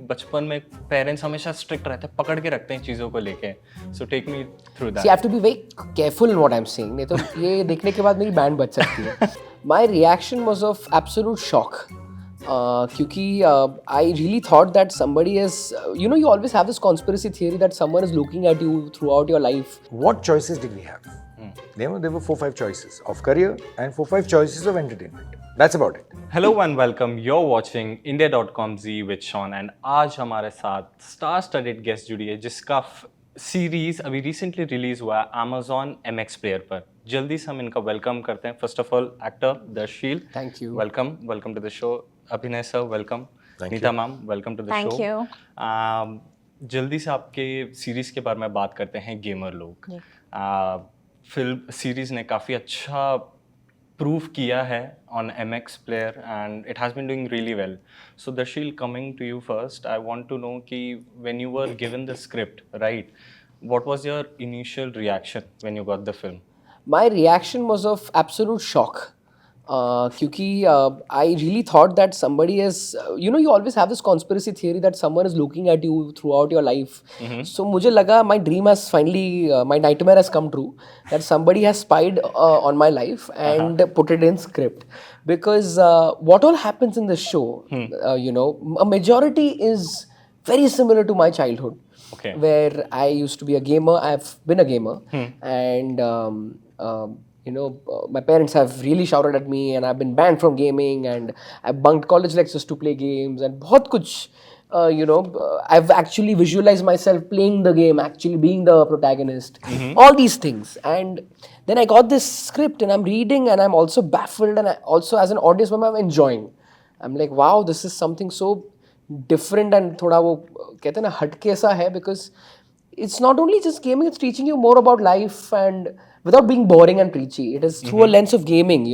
बचपन में पेरेंट्स हमेशा स्ट्रिक्ट रहते हैं, पकड़ के रखते हैं चीज़ों को लेके. So take me through that. See, I have to be very careful in what I'm saying. नहीं तो ये देखने के बाद मेरी बैंड बच सकती है. My reaction was of absolute shock. क्योंकि I really thought that somebody is, you always have this conspiracy theory that someone is looking at you throughout your life. What choices did we have? There were 4-5 choices of career and 4-5 choices of entertainment. That's about it. Hello and welcome. You're watching India.com Z with Sean and आज हमारे साथ star studded guest जुड़ी है जिसका series अभी recently release हुआ है Amazon MX player पर. जल्दी से हम इनका वेलकम करते हैं. First of all actor Darsheel, Thank you. Welcome to the show. Abhinay sir welcome. Neeta ma'am welcome to the show. Thank you. जल्दी से आपके सीरीज के बारे में बात करते हैं. गेमर लोग फिल्म सीरीज ने काफ़ी अच्छा प्रूव किया है on MX player and it has been doing really well. So Darsheel, coming to you first, I want to know कि when you were given the script, right, what was your initial reaction when you got the film? My reaction was of absolute shock. क्योंकि I really thought that somebody is, you always have this conspiracy theory that someone is looking at you throughout your life. So मुझे लगा my dream has finally, my nightmare has come true, that somebody has spied on my life and put it in script. Because what all happens in the show, a majority is very similar to my childhood. Okay. Where I used to be a gamer, I've been a gamer, and my parents have really shouted at me and I've been banned from gaming and I've bunked college lectures to play games and बहुत कुछ, I've actually visualized myself playing the game, actually being the protagonist, all these things. And then I got this script and I'm reading and I'm also baffled and I also as an audience member I'm enjoying. I'm like, wow, this is something so different and थोड़ा वो कहते हैं ना हटके सा है, because it's not only just gaming, it's teaching you more about life and without being boring and preachy. It is through a lens of gaming,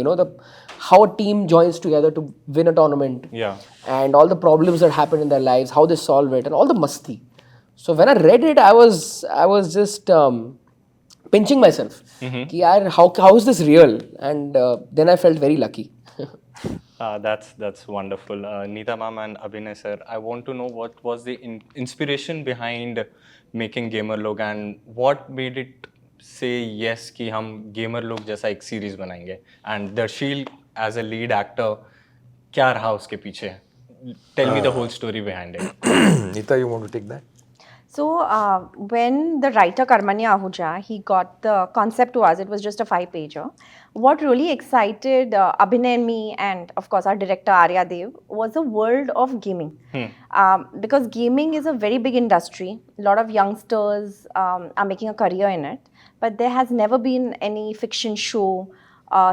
how a team joins together to win a tournament. Yeah. And all the problems that happen in their lives, how they solve it, and all the masti. So when I read it, I was just pinching myself. Ki yaar, how is this real? And then I felt very lucky. That's wonderful. Neeta ma'am and Abhinay sir, I want to know what was the inspiration behind making Gamerlog and what made it say yes कि हम Gamerlog जैसा एक series बनाएंगे. And Darsheel as a lead actor, क्या रहा उसके पीछे? Tell me the whole story behind it. Neeta, you want to take that? So when the writer Karmanya Ahuja, he got the concept to us, it was just a 5-pager. What really excited Abhinay and me and of course our director Arya Dev was the world of gaming. Because gaming is a very big industry. A lot of youngsters are making a career in it. But there has never been any fiction show,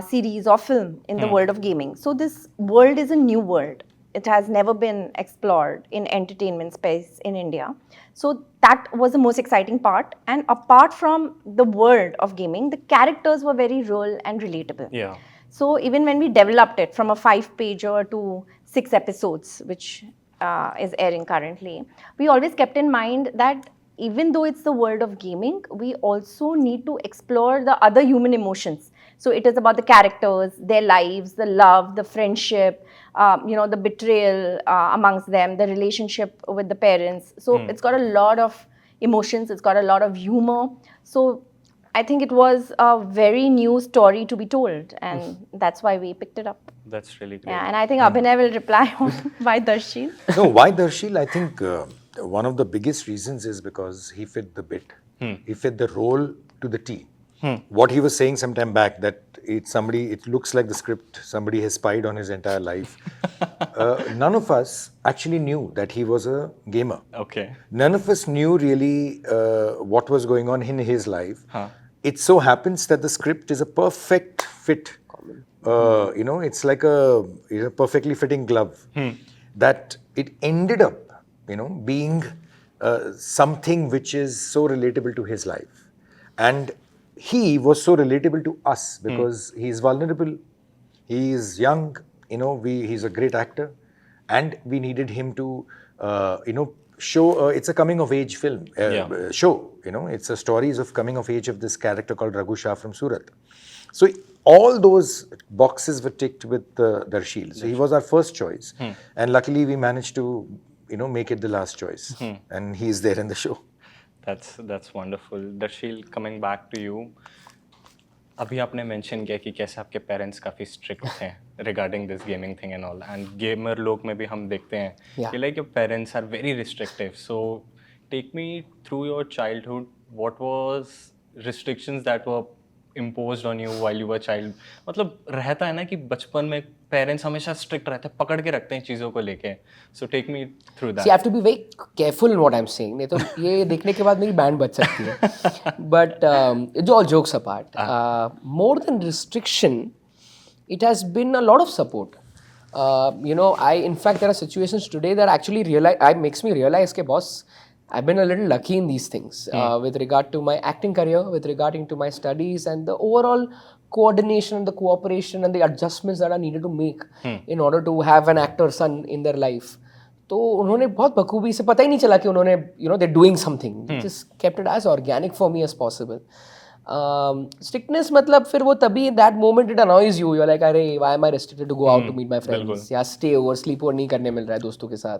series or film in the world of gaming. So this world is a new world. It has never been explored in entertainment space in India. So that was the most exciting part. And apart from the world of gaming, the characters were very real and relatable. Yeah. So even when we developed it from a 5-pager to 6 episodes, which is airing currently, we always kept in mind that even though it's the world of gaming, we also need to explore the other human emotions. So it is about the characters, their lives, the love, the friendship, the betrayal amongst them, the relationship with the parents. So it's got a lot of emotions, it's got a lot of humor. So I think it was a very new story to be told, and that's why we picked it up. That's really great. Yeah, and I think Abhinay will reply on why Darsheel. No, why Darsheel? I think one of the biggest reasons is because he fit the bit. He fit the role to the T. What he was saying some time back, that it looks like the script, somebody has spied on his entire life. None of us actually knew that he was a gamer. Okay. None of us knew really what was going on in his life. It so happens that the script is a perfect fit. It's like a perfectly fitting glove. That it ended up, being something which is so relatable to his life. And he was so relatable to us because he is vulnerable, he is young, he's a great actor, and we needed him to, show, it's a coming of age film, show, it's a stories of coming of age of this character called Raghu Shah from Surat. So all those boxes were ticked with Darsheel. So he was our first choice. And luckily we managed to make it the last choice. And he's there in the show. That's wonderful. Darsheel, coming back to you. अभी आपने mention किया कि कैसे आपके parents काफ़ी strict थे regarding this gaming thing and all and gamer लोग में भी हम देखते हैं कि like your parents are very restrictive so take me through your childhood what was restrictions that were imposed on you while you were child मतलब रहता है ना कि बचपन में पेरेंट्स हमेशा स्ट्रिक्ट रहते हैं पकड़ के रखते हैं चीज़ों को लेके so take me through that See, I have to be very careful in what I'm saying. नहीं तो ये देखने के बाद मेरी बैंड बज सकती है. But all jokes apart, more than restriction, it has been a lot of support. In fact, there are situations today that actually makes me realize कि boss, I've been a little lucky in these things with regard to my acting career, with regarding to my studies and the overall coordination and the cooperation and the adjustments that are needed to make in order to have an actor's son in their life. तो उन्होंने बहुत बखूबी से पता ही नहीं चला कि उन्होंने they're doing something. Just kept it as organic for me as possible. Strictness मतलब फिर वो तभी that moment it annoys you. You're like अरे why am I restricted to go out to meet my friends? या stay over, sleep over नहीं करने मिल रहा है दोस्तों के साथ.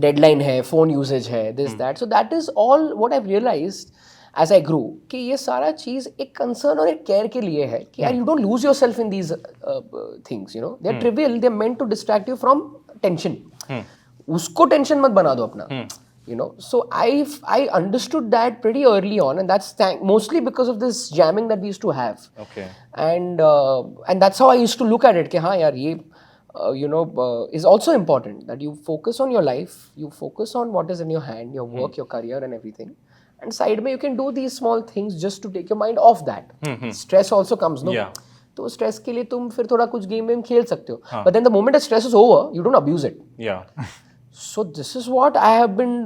डेडलाइन है, फोन यूजेज है, this that. So that is all what I realised as I grow कि ये सारा चीज़ एक कंसर्न और एक केयर के लिए है कि यार you don't lose your self in these things. They are trivial, they are meant to distract you from tension. उसको टेंशन मत बना दो अपना. So I understood that pretty early on, and that's mostly because of this jamming that we used to have. Okay. And that's how I used to look at it. कि हाँ यार ये is also important that you focus on your life, you focus on what is in your hand, your work, your career and everything. And side में you can do these small things just to take your mind off that. Stress also comes, no? Yeah. तो stress के लिए तुम फिर थोड़ा कुछ game खेल सकते हो. But then the moment the stress is over, you don't abuse it. Yeah. So this is what I have been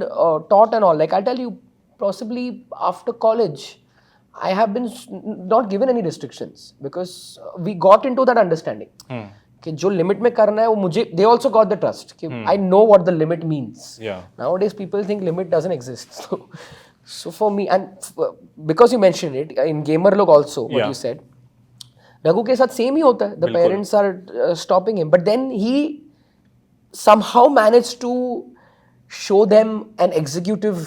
taught and all. Like I'll tell you, possibly after college, I have been not given any restrictions because we got into that understanding. कि जो limit में करना है वो मुझे दे also got the trust कि I know what the limit means. Nowadays people think limit doesn't exist. So for me and because you mentioned it in Gamerlog also what you said, Raghu के साथ same ही होता है. The parents are stopping him but then he somehow managed to show them an executive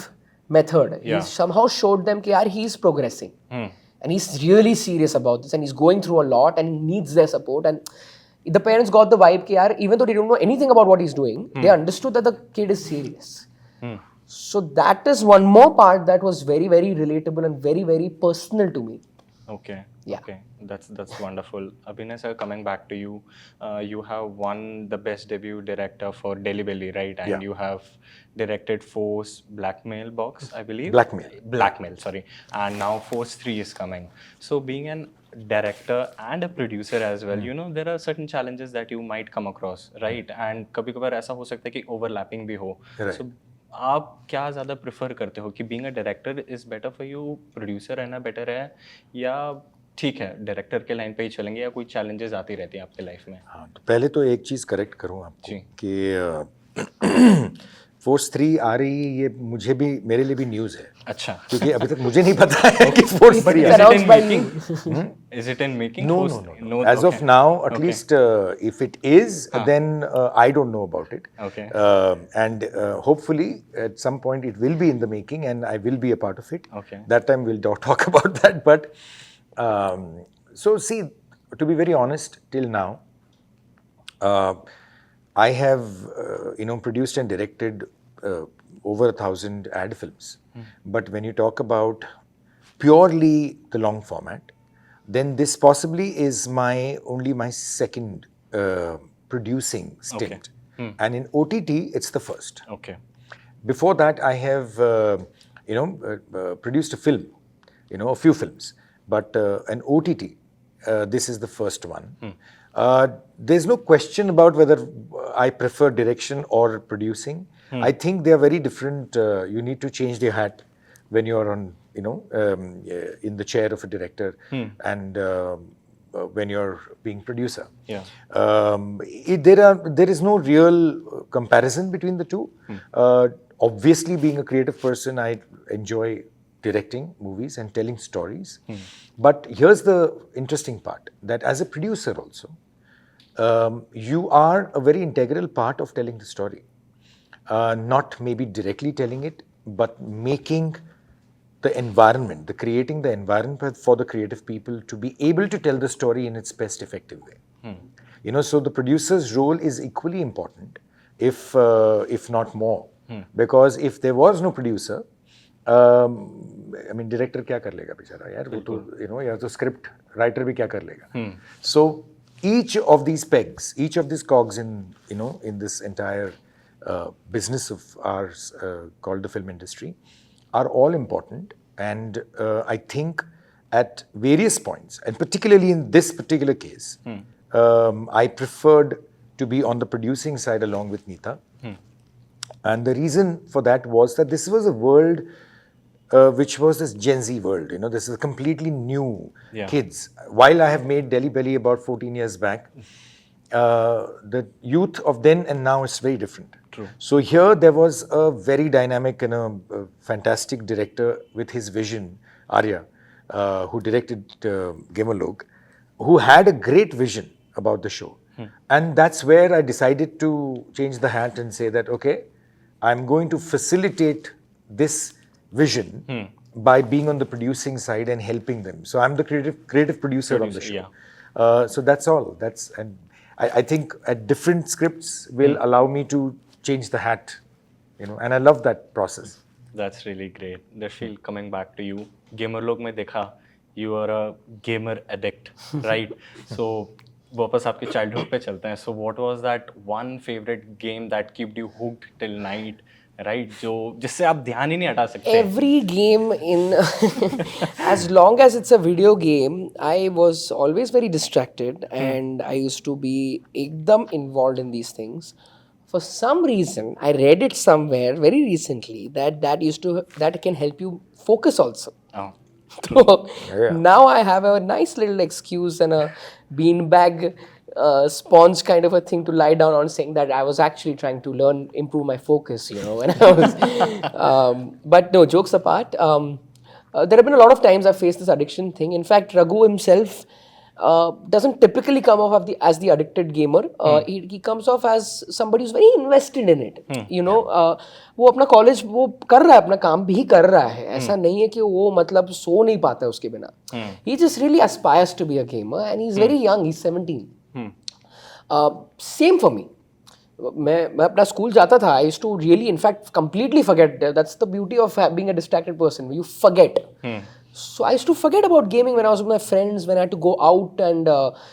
method. He somehow showed them कि यार he is progressing and he's really serious about this and he's going through a lot and he needs their support. And the parents got the vibe कि यार even though they don't know anything about what he's doing, they understood that the kid is serious. So that is one more part that was very, very relatable and very, very personal to me. Okay. Yeah. Okay. That's wonderful. Abhinay sir, coming back to you, you have won the best debut director for Delhi Belly, right? And you have directed Force Blackmail Box, I believe. Blackmail, sorry. And now Force 3 is coming. So being an director and a producer as well, there are certain challenges that you might come across, right? And कभी-कभार ऐसा हो सकता है कि overlapping भी हो. Right. So आप क्या ज़्यादा प्रेफर करते हो कि being a director is better for you, producer रहना बेटर है, या ठीक है डायरेक्टर के लाइन पे ही चलेंगे, या कोई चैलेंजेस आती रहती हैं आपके लाइफ में? हाँ, तो पहले तो एक चीज़ करेक्ट करूँ आपको कि फोर्स 3 आ रही, ये मुझे भी, मेरे लिए भी न्यूज़ है. अच्छा. क्योंकि अभी तक मुझे नहीं पता है कि force 3 Is it in making? Is it in making? No. As of now, at least if it is, then I don't know about it. Okay. And hopefully at some point it will be in the making and I will be a part of it. Okay. That time we'll talk about that. But so see, to be very honest, till now, I have produced and directed over 1,000 ad films. But when you talk about purely the long format, then this possibly is only my second producing stint. And in OTT, it's the first. Okay. Before that, I have produced a film, a few films, but an OTT, this is the first one. There's no question about whether I prefer direction or producing. I think they are very different. You need to change the hat when you're on, in the chair of a director, and when you're being producer. Yeah. There is no real comparison between the two. Obviously, being a creative person, I enjoy directing movies and telling stories. But here's the interesting part, that as a producer also, you are a very integral part of telling the story. not maybe directly telling it, but making the environment, creating the environment for the creative people to be able to tell the story in its best effective way. So the producer's role is equally important, if not more, because if there was no producer, I mean, director क्या कर लेगा बेचारा यार, वो तो या तो script writer भी क्या कर लेगा. So each of these pegs, each of these cogs in this entire business of ours called the film industry, are all important. And I think at various points, and particularly in this particular case, I preferred to be on the producing side along with Neeta. And the reason for that was that this was a world which was this Gen Z world. This is completely new kids. While I have made Delhi Belly about 14 years back, the youth of then and now is very different. True. So here there was a very dynamic and a fantastic director with his vision, Arya, who directed Gamerlog, who had a great vision about the show. And that's where I decided to change the hat and say that, okay, I'm going to facilitate this vision by being on the producing side and helping them. So I'm the creative producer on the show. So that's all. And I think at different scripts will allow me to change the hat, and I love that process. That's really great. Darsheel, coming back to you, Gamerlog में देखा, you are a gamer addict, right? So वापस आपके childhood पे चलते हैं. So what was that one favorite game that kept you hooked till night, right? जो जिससे आप ध्यान ही नहीं हटा सकते. Every game in, as long as it's a video game, I was always very distracted and I used to be ekdam involved in these things. For some reason, I read it somewhere very recently that can help you focus also. Oh. So now I have a nice little excuse and a beanbag sponge kind of a thing to lie down on, saying that I was actually trying to improve my focus, when I was. But no, jokes apart, there have been a lot of times I've faced this addiction thing. In fact, Raghu himself doesn't typically come off as the addicted gamer. He comes off as somebody who's very invested in it. वो अपना college वो कर रहा है, अपना काम भी कर रहा है. ऐसा नहीं है कि वो मतलब सो नहीं पाता है उसके बिना. He just really aspires to be a gamer and he's very young. He's 17. Same for me. मैं अपना स्कूल जाता था. I used to really, in fact, completely forget. That's the beauty of being a distracted person. You forget. So I used to forget about gaming when I was with my friends, when I had to go out and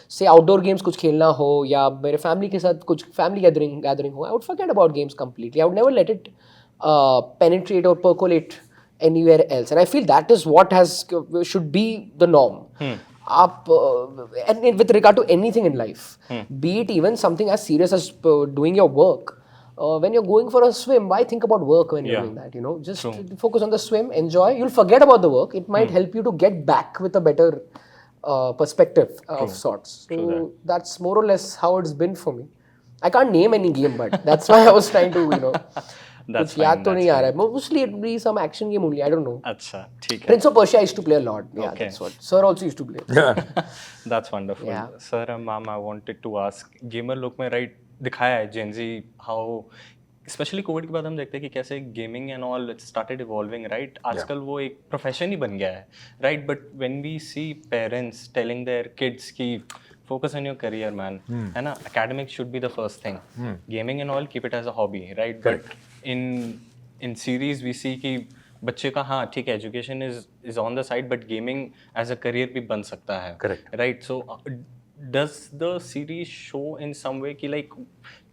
say outdoor games कुछ खेलना हो या मेरे family के साथ कुछ family gathering हो, I would forget about games completely. I would never let it penetrate or percolate anywhere else. And I feel that is what should be the norm. And with regard to anything in life, be it even something as serious as doing your work. When you're going for a swim, why think about work when you're doing that? Just focus on the swim, enjoy. You'll forget about the work. It might help you to get back with a better perspective of sorts. So that's more or less how it's been for me. I can't name any game, but that's why I was trying to, That's कुछ याद तो नहीं आ रहा है. Mostly it would be some action game only. I don't know. अच्छा, ठीक है. Prince of Persia I used to play a lot. Yeah, that's what. Sir also used to play. That's wonderful. Yeah. Sir and ma'am, I wanted to ask, Gamerlog में right दिखाया है Gen Z how, especially Covid के बाद हम देखते हैं कि कैसे gaming and all it started evolving, right? आजकल वो एक प्रोफेशन ही बन गया है, right? But when we see parents telling their kids की focus on your career, man, है ना, academics should be the first thing, gaming and all keep it as a hobby, right? But in series we see कि बच्चे का हाँ ठीक है education is on the side but gaming as a career भी बन सकता है, correct, right? So does the series show in some way कि like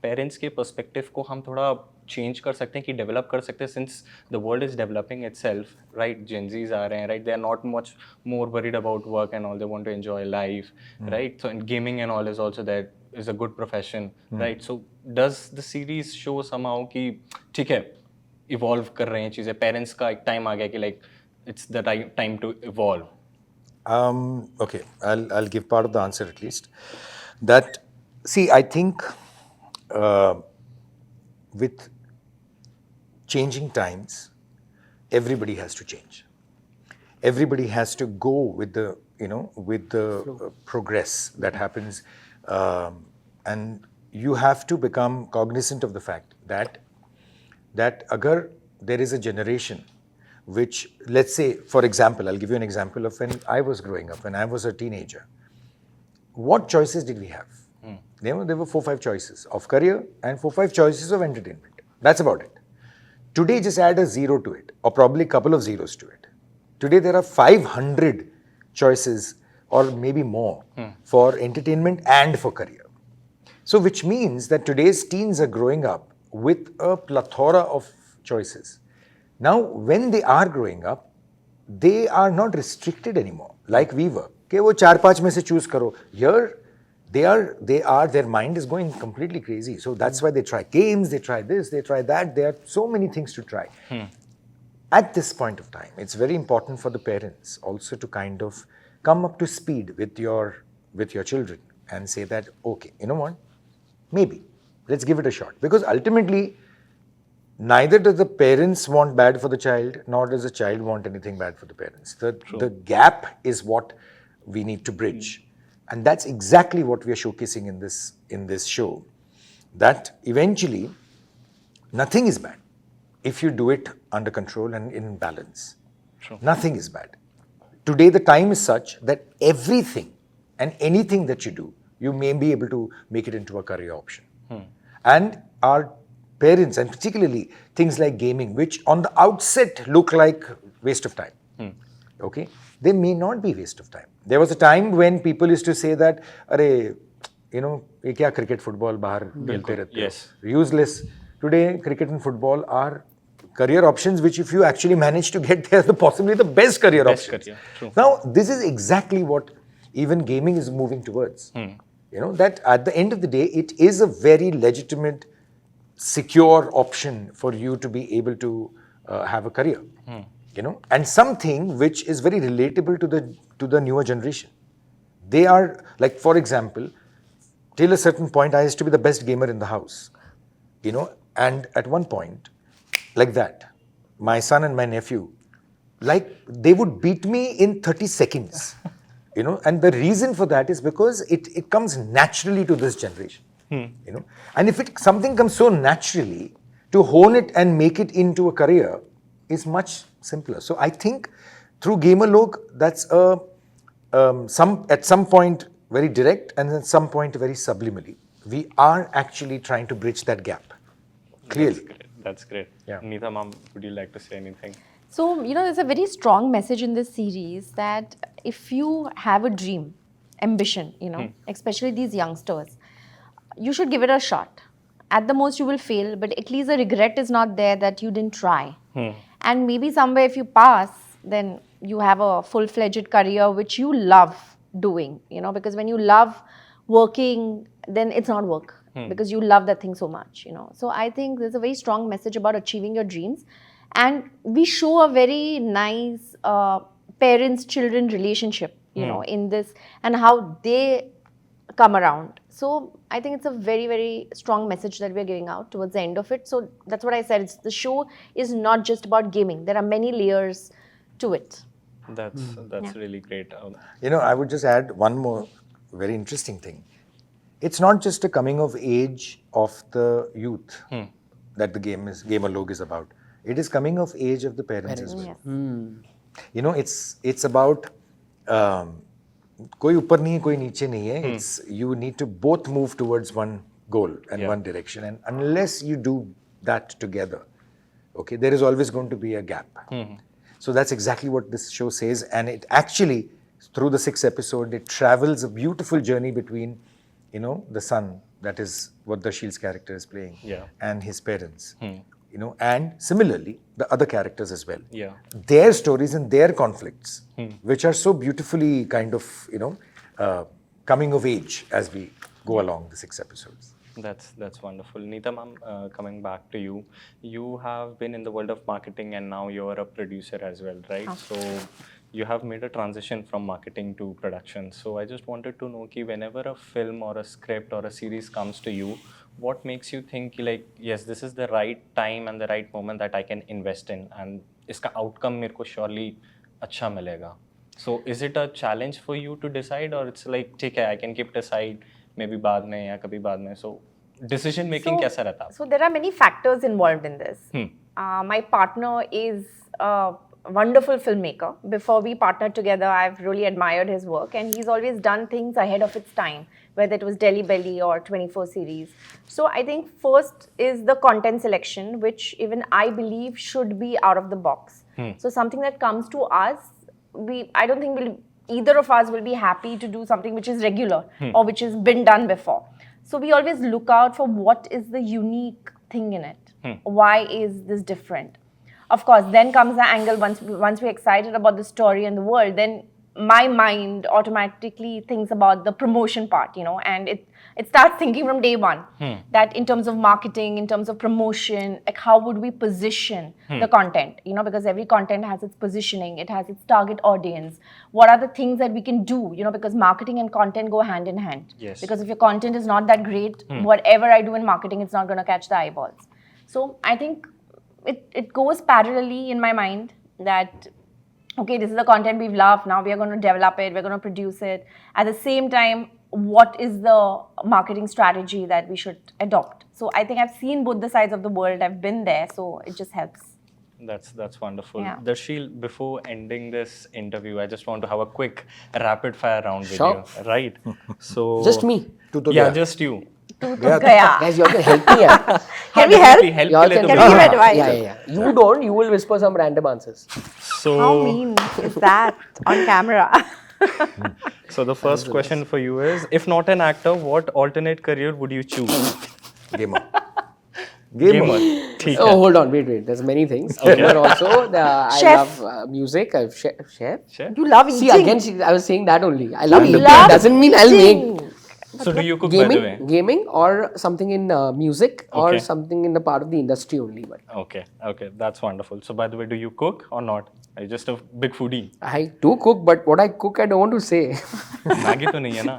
पेरेंट्स के पर्सपेक्टिव को हम थोड़ा चेंज कर सकते हैं कि डेवलप कर सकते हैं, since the world is developing itself, right? Gen Zs आ रहे हैं, right? They are not much more worried about work and all, they want to enjoy life, right? So gaming and all is also that is a good profession, right? So does the series show somehow कि ठीक है evolve कर रहे हैं चीज़ें, parents का एक time आ गया कि like it's the time to evolve? Okay, I'll give part of the answer at least. That, see, I think with changing times, everybody has to change. Everybody has to go with the progress that happens, and you have to become cognizant of the fact that that agar there is a generation which, let's say, for example, I'll give you an example of when I was growing up, when I was a teenager. What choices did we have? There were 4-5 choices of career and 4-5 choices of entertainment. That's about it. Today, just add a zero to it, or probably a couple of zeros to it. Today, there are 500 choices, or maybe more, for entertainment and for career. So, which means that today's teens are growing up with a plethora of choices. Now, when they are growing up, they are not restricted anymore, like we were. कि वो 4-5 में से choose करो. Here, their mind is going completely crazy. So that's why they try games, they try this, they try that. There are so many things to try. At this point of time, it's very important for the parents also to kind of come up to speed with your children and say that, okay, you know what? Maybe let's give it a shot, because ultimately neither does the parents want bad for the child, nor does the child want anything bad for the parents. The gap is what we need to bridge. And that's exactly what we are showcasing in this show, that eventually nothing is bad if you do it under control and in balance. True. Nothing is bad. Today the time is such that everything and anything that you do, you may be able to make it into a career option. And our parents, and particularly things like gaming, which on the outset look like waste of time, okay, they may not be waste of time. There was a time when people used to say that, "Arey, you know, ये क्या cricket, football बाहर खेलते रहते हो?" Yes. Useless. Today, cricket and football are career options, which if you actually manage to get there, possibly the best career Best options. career, true. Now, this is exactly what even gaming is moving towards. You know, that at the end of the day, it is a very legitimate, secure option for you to be able to have a career. You know, and something which is very relatable to the newer generation. They are, like, for example, till a certain point, I used to be the best gamer in the house. You know, and at one point, like that, my son and my nephew, like, they would beat me in 30 seconds. You know, and the reason for that is because it comes naturally to this generation. You know, and if something comes so naturally, to hone it and make it into a career is much simpler. So I think through Gamerlog, that's at some point very direct, and at some point very subliminally. We are actually trying to bridge that gap. Clearly. That's great. Yeah. Neeta ma'am, would you like to say anything? So, you know, there's a very strong message in this series that if you have a dream, ambition, you know, especially these youngsters, you should give it a shot. At the most, you will fail, but at least the regret is not there that you didn't try. And maybe somewhere, if you pass, then you have a full-fledged career which you love doing, you know, because when you love working, then it's not work because you love that thing so much, you know. So I think there's a very strong message about achieving your dreams. And we show a very nice parents-children relationship, you know, in this, and how they come around. So I think it's a very, very strong message that we're giving out towards the end of it. So that's what I said. The show is not just about gaming. There are many layers to it. That's really great. You know, I would just add one more very interesting thing. It's not just a coming of age of the youth that the Gamerlog is about. It is coming of age of the parents as well. You know, it's about कोई ऊपर नहीं है, कोई नीचे नहीं है. It's you need to both move towards one goal and one direction, and unless you do that together, okay, there is always going to be a gap. So that's exactly what this show says, and it actually, through the 6th episode, it travels a beautiful journey between, you know, the son, that is what Darsheel's character is playing, and his parents. You know, and similarly, the other characters as well. Yeah. Their stories and their conflicts, which are so beautifully kind of, you know, coming of age as we go along the 6 episodes. That's wonderful. Neeta ma'am, coming back to you, you have been in the world of marketing and now you're a producer as well, right? So you have made a transition from marketing to production. So I just wanted to know, whenever a film or a script or a series comes to you, what makes you think like, yes, this is the right time and the right moment that I can invest in, and iska outcome मेरे को surely अच्छा मिलेगा. So is it a challenge for you to decide, or it's like, ठीक है, I can keep it aside, maybe बाद में या कभी बाद में. So डिसीजन मेकिंग कैसा रहता? So there are many factors involved in this. My partner is a wonderful filmmaker. Before we partnered together, I've really admired his work, and he's always done things ahead of its time, whether it was Delhi Belly or 24 series. So I think first is the content selection, which even I believe should be out of the box. So something that comes to us, I don't think either of us will be happy to do something which is regular or which has been done before. So we always look out for what is the unique thing in it. Why is this different? Of course, then comes the angle once we're excited about the story and the world, then my mind automatically thinks about the promotion part, and it starts thinking from day one that in terms of marketing, in terms of promotion, like how would we position the content, because every content has its positioning, it has its target audience. What are the things that we can do, because marketing and content go hand in hand. Yes. Because if your content is not that great, whatever I do in marketing, it's not going to catch the eyeballs. So I think it goes parallelly in my mind that, okay, this is the content we've loved, now we are going to develop it, we're going to produce it. At the same time, what is the marketing strategy that we should adopt? So I think I've seen both the sides of the world, I've been there, so it just helps. That's wonderful. Yeah. Darsheel, before ending this interview, I just want to have a quick rapid fire round with Sure. you, right? So Just me. yeah, just you. Gaya. Guys, you all can help me. Yeah. Can we help? Help You all के लिए can तो Can we give बोलो। advice? Yeah. You don't. You will whisper some random answers. So How mean is that on camera? So the first question for you is, if not an actor, what alternate career would you choose? Gamer. Gamer. ठीक Oh, है. hold on. Wait. There's many things. Okay. Gamer also. I Chef. love music. Chef. Chef? You love See, eating. again, I was saying that only. I love You eating. love Doesn't mean I'll eating. make So do you cook, by the way? gaming or something in music or Okay. something in the part of the industry only. But Okay, that's wonderful. So by the way, do you cook or not? Are you just a big foodie? I do cook, but what I cook, I don't want to say. Maggi तो नहीं है ना?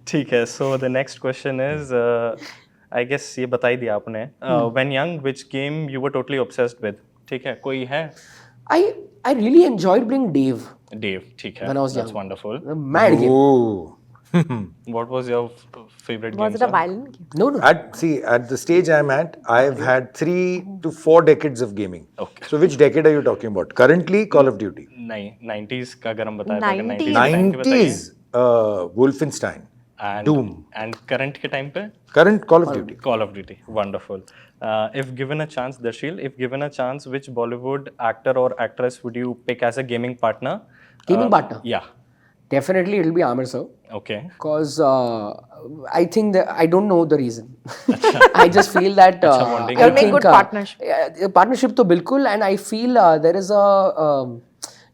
ठीक है. So the next question is, I guess ये बता ही दिया आपने. When young, which game you were totally obsessed with? ठीक है. कोई है? I really enjoyed playing Dave Dave. ठीक है. when I was That's young. wonderful. A mad game. Oh. What was your favorite game? Was it a sir? violent game? No. At the stage I'm at, I've had 3 to 4 decades of gaming. Okay. So which decade are you talking about? Currently, Call of Duty. नहीं, 90s का अगर हम बताएं तो अगर 90s 90s के बताइए. 90s, Wolfenstein. And Doom. And current के time पे? Current Call of Duty. Call of Duty. Wonderful. If given a chance, Darsheel, if given a chance, which Bollywood actor or actress would you pick as a gaming partner? Gaming partner? Yeah. Definitely it'll be Amir sir. Okay. Because I think that I don't know the reason. I just feel that bonding I You'll make think, good partnership. partnership to bilkul, and I feel there is a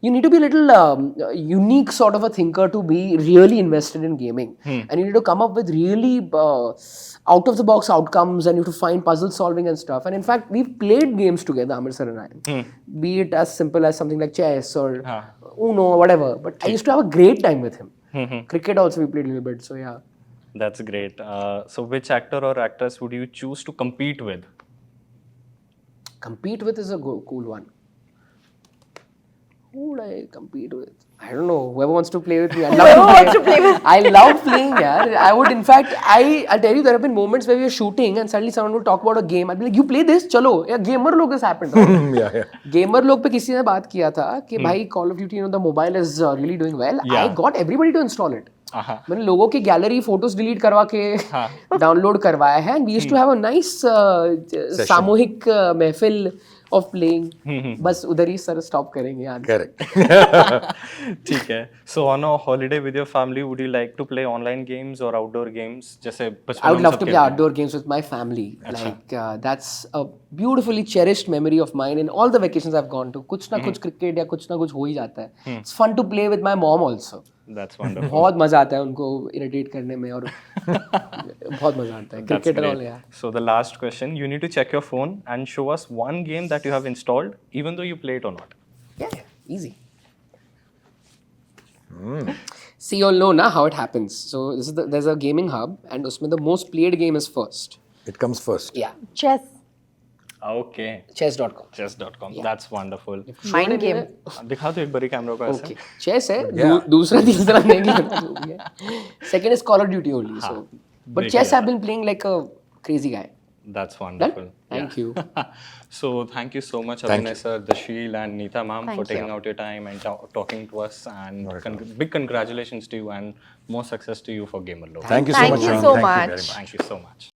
you need to be a little unique sort of a thinker to be really invested in gaming, and you need to come up with really out of the box outcomes, and you have to find puzzle solving and stuff. And in fact, we've played games together, Amir sir and I, be it as simple as something like chess or Uno or whatever. But I used to have a great time with him. Cricket also we played a little bit, so yeah. That's great. So which actor or actress would you choose to compete with? Compete with is a cool one. Who would I compete with? I don't know. Whoever wants to play with me. I love I love playing, yeah. I would, in fact, I'll tell you, there have been moments where we were shooting and suddenly someone would talk about a game. I'd be like, you play this? Chalo. Yeah, Gamerlog has happened. Right? Yeah. Gamerlog पे किसी ने बात किया था कि भाई Call of Duty, the mobile is really doing well. Yeah. I got everybody to install it. Uh-huh. मैंने लोगों की गैलरी फोटोज डिलीट करवा के डाउनलोड करवाया है and we used to have a nice सामूहिक महफिल ऑफ प्लेइंग बस उधर ही सर स्टॉप करेंगे यार Correct. ठीक है. So on a holiday with your family, would you like to play online games or outdoor games? जैसे बचपन I would में love सब to play खेलते outdoor games with my family. Like that's a beautifully cherished memory of mine in all the vacations I've gone to. कुछ ना कुछ cricket या कुछ ना कुछ हो ही जाता है. It's fun to play with my mom also. हैं. That's wonderful. बहुत मजा आता है उनको इरिटेट करने में और बहुत मजा आता है That's क्रिकेट great. और यार. So the last question, you need to check your phone and show us one game that you have installed, even though you play it or not. Yeah, easy. See, you all know now how it happens. So there's a gaming hub, and उसमें the most played game is first. It comes first. Yeah, Chess. Okay. chess.com. Chess.com. That's wonderful. Mind game. दिखा दो एक बारी camera को ऐसे. Okay, chess है. Yeah. दूसरा तीसरा नहीं खेलना जो भी है. Second is Call of Duty only. So But Great chess to hear I've been playing like a crazy guy. That's wonderful. Thank Yeah. you. So thank you so much, Thank Abhinay you. sir, Darsheel and Neeta ma'am for Thank taking you. out your time and talking to us. And big congratulations to you and more success to you for Gamerlog. Thank you so Thank much, you Sean. so Thank you very much. much. Thank you so much.